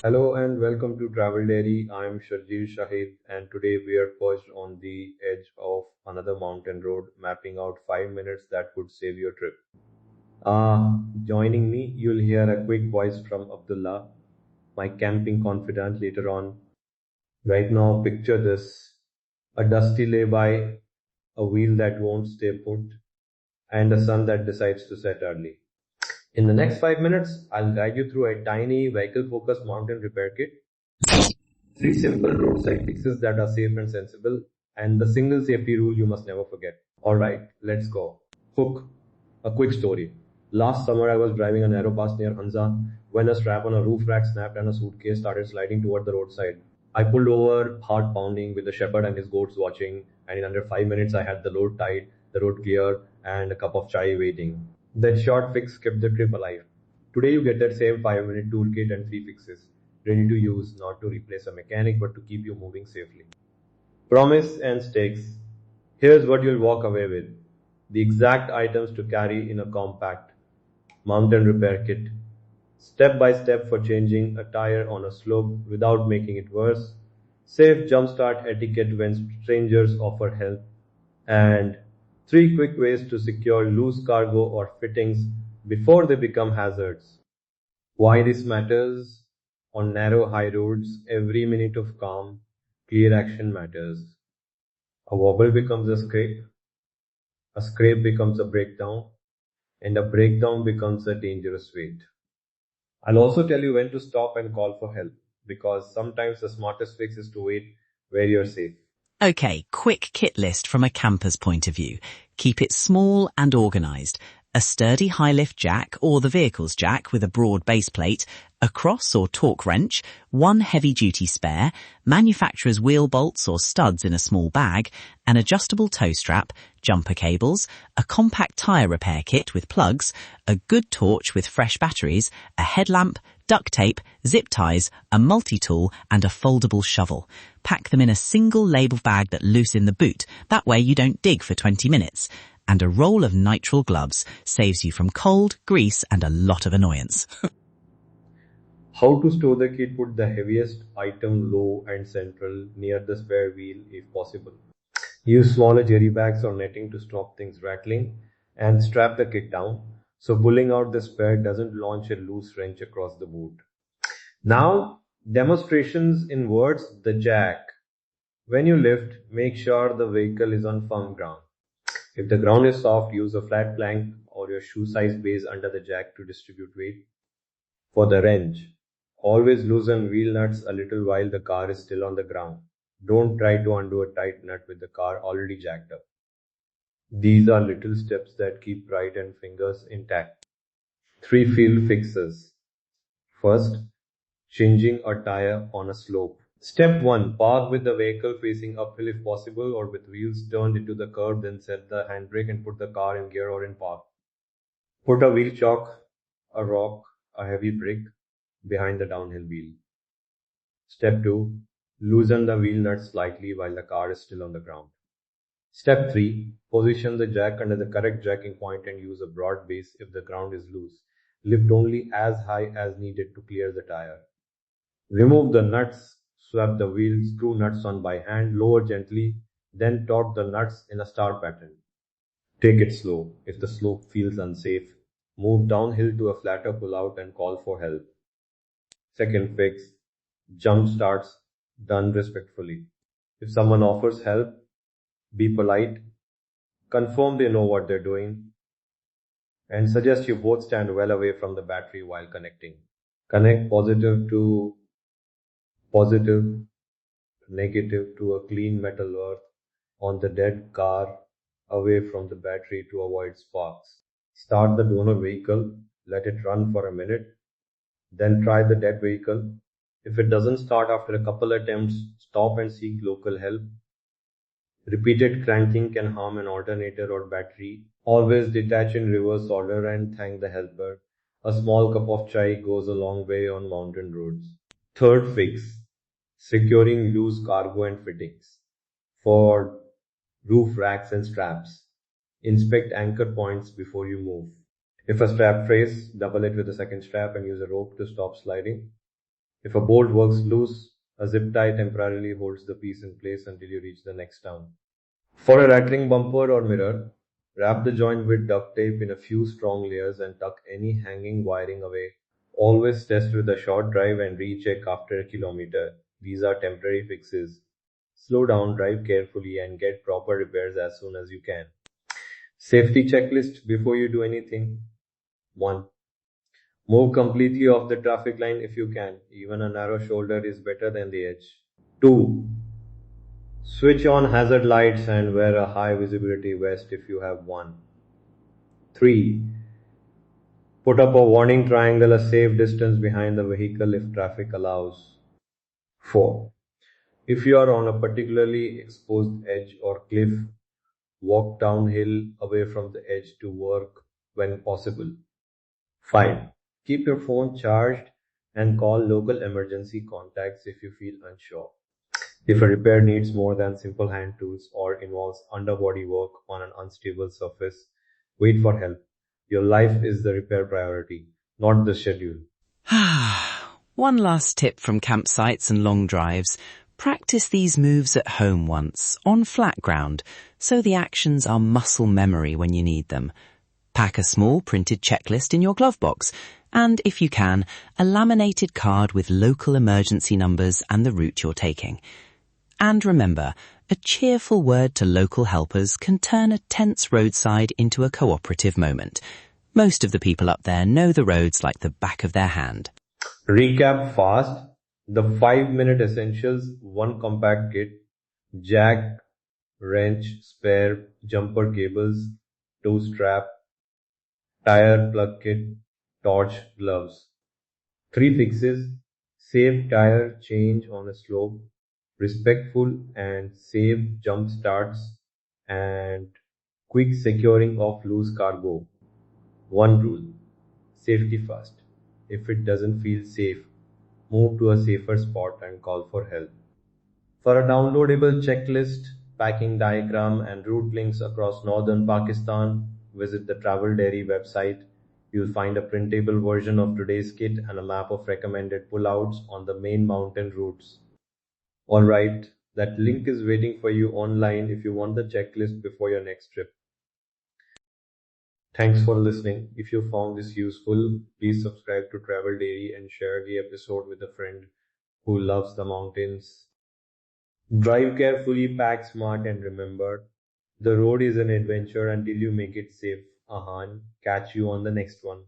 Hello and welcome to Travel Dairy. I'm Sharjeel Shahid, and today we are perched on the edge of another mountain road, mapping out 5 minutes that could save your trip. Joining me, you'll hear a quick voice from Abdullah, my camping confidant later on. Right now, picture this: a dusty lay-by, a wheel that won't stay put, and a sun that decides to set early. In the next 5 minutes, I'll guide you through a tiny vehicle-focused mountain repair kit. Three simple roadside fixes that are safe and sensible, and the single safety rule you must never forget. Alright, let's go. Hook. A quick story. Last summer I was driving a narrow pass near Hansa when a strap on a roof rack snapped and a suitcase started sliding toward the roadside. I pulled over, heart pounding, with the shepherd and his goats watching, and in under 5 minutes I had the load tied, the road clear, and a cup of chai waiting. That short fix kept the trip alive. Today you get that same 5 minute toolkit and three fixes, ready to use, not to replace a mechanic but to keep you moving safely. Promise and stakes. Here's what you'll walk away with: the exact items to carry in a compact mountain repair kit, step by step for changing a tire on a slope without making it worse, safe jumpstart etiquette when strangers offer help, and three quick ways to secure loose cargo or fittings before they become hazards. Why this matters: on narrow high roads, every minute of calm, clear action matters. A wobble becomes a scrape becomes a breakdown, and a breakdown becomes a dangerous weight. I'll also tell you when to stop and call for help, because sometimes the smartest fix is to wait where you're safe. Okay, quick kit list from a camper's point of view. Keep it small and organised. A sturdy high-lift jack or the vehicle's jack with a broad base plate, a cross or torque wrench, one heavy-duty spare, manufacturer's wheel bolts or studs in a small bag, an adjustable tow strap, jumper cables, a compact tyre repair kit with plugs, a good torch with fresh batteries, a headlamp, duct tape, zip ties, a multi-tool and a foldable shovel. Pack them in a single label bag that loose in the boot. That way you don't dig for 20 minutes. And a roll of nitrile gloves saves you from cold, grease and a lot of annoyance. How to store the kit: put the heaviest item low and central near the spare wheel if possible. Use smaller jerry bags or netting to stop things rattling, and strap the kit down so pulling out the spare doesn't launch a loose wrench across the boot. Now, demonstrations in words: the jack. When you lift, make sure the vehicle is on firm ground. If the ground is soft, use a flat plank or your shoe size base under the jack to distribute weight. For the wrench, always loosen wheel nuts a little while the car is still on the ground. Don't try to undo a tight nut with the car already jacked up. These are little steps that keep pride and fingers intact. Three field fixes. First, changing a tire on a slope. Step 1. Park with the vehicle facing uphill if possible or with wheels turned into the curb, then set the handbrake and put the car in gear or in park. Put a wheel chock, a rock, a heavy brick behind the downhill wheel. Step 2. Loosen the wheel nuts slightly while the car is still on the ground. Step 3. Position the jack under the correct jacking point and use a broad base if the ground is loose. Lift only as high as needed to clear the tire. Remove the nuts, swap the wheel screw nuts on by hand, lower gently, then torque the nuts in a star pattern. Take it slow. If the slope feels unsafe, move downhill to a flatter pullout and call for help. Second fix: jump starts done respectfully. If someone offers help, be polite, confirm they know what they're doing, and suggest you both stand well away from the battery while connecting. Connect positive, negative to a clean metal earth on the dead car away from the battery to avoid sparks. Start the donor vehicle, let it run for a minute, then try the dead vehicle. If it doesn't start after a couple attempts, stop and seek local help. Repeated cranking can harm an alternator or battery. Always detach in reverse order and thank the helper. A small cup of chai goes a long way on mountain roads. Third fix: securing loose cargo and fittings. For roof racks and straps, inspect anchor points before you move. If a strap frays, double it with a second strap and use a rope to stop sliding. If a bolt works loose, a zip tie temporarily holds the piece in place until you reach the next town. For a rattling bumper or mirror, wrap the joint with duct tape in a few strong layers and tuck any hanging wiring away. Always test with a short drive and recheck after a kilometer. These are temporary fixes. Slow down, drive carefully, and get proper repairs as soon as you can. Safety checklist before you do anything. 1. Move completely off the traffic line if you can. Even a narrow shoulder is better than the edge. 2. Switch on hazard lights and wear a high visibility vest if you have one. 3. Put up a warning triangle a safe distance behind the vehicle if traffic allows. 4. If you are on a particularly exposed edge or cliff, walk downhill away from the edge to work when possible. 5. Keep your phone charged and call local emergency contacts if you feel unsure. If a repair needs more than simple hand tools or involves underbody work on an unstable surface, wait for help. Your life is the repair priority, not the schedule. One last tip from campsites and long drives. Practice these moves at home once, on flat ground, so the actions are muscle memory when you need them. Pack a small printed checklist in your glove box, and if you can, a laminated card with local emergency numbers and the route you're taking. And remember, a cheerful word to local helpers can turn a tense roadside into a cooperative moment. Most of the people up there know the roads like the back of their hand. Recap fast. The 5-minute essentials: 1 compact kit, jack, wrench, spare jumper cables, toe strap, tire plug kit, torch, gloves. 3 fixes: safe tire change on a slope, respectful and safe jump starts, and quick securing of loose cargo. 1 rule: safety first. If it doesn't feel safe, move to a safer spot and call for help. For a downloadable checklist, packing diagram, and route links across northern Pakistan, visit the Travel Dairy website. You'll find a printable version of today's kit and a map of recommended pullouts on the main mountain routes. Alright, that link is waiting for you online if you want the checklist before your next trip. Thanks for listening. If you found this useful, please subscribe to Travel Dairy and share the episode with a friend who loves the mountains. Drive carefully, pack smart, and remember, the road is an adventure until you make it safe. Ahan, catch you on the next one.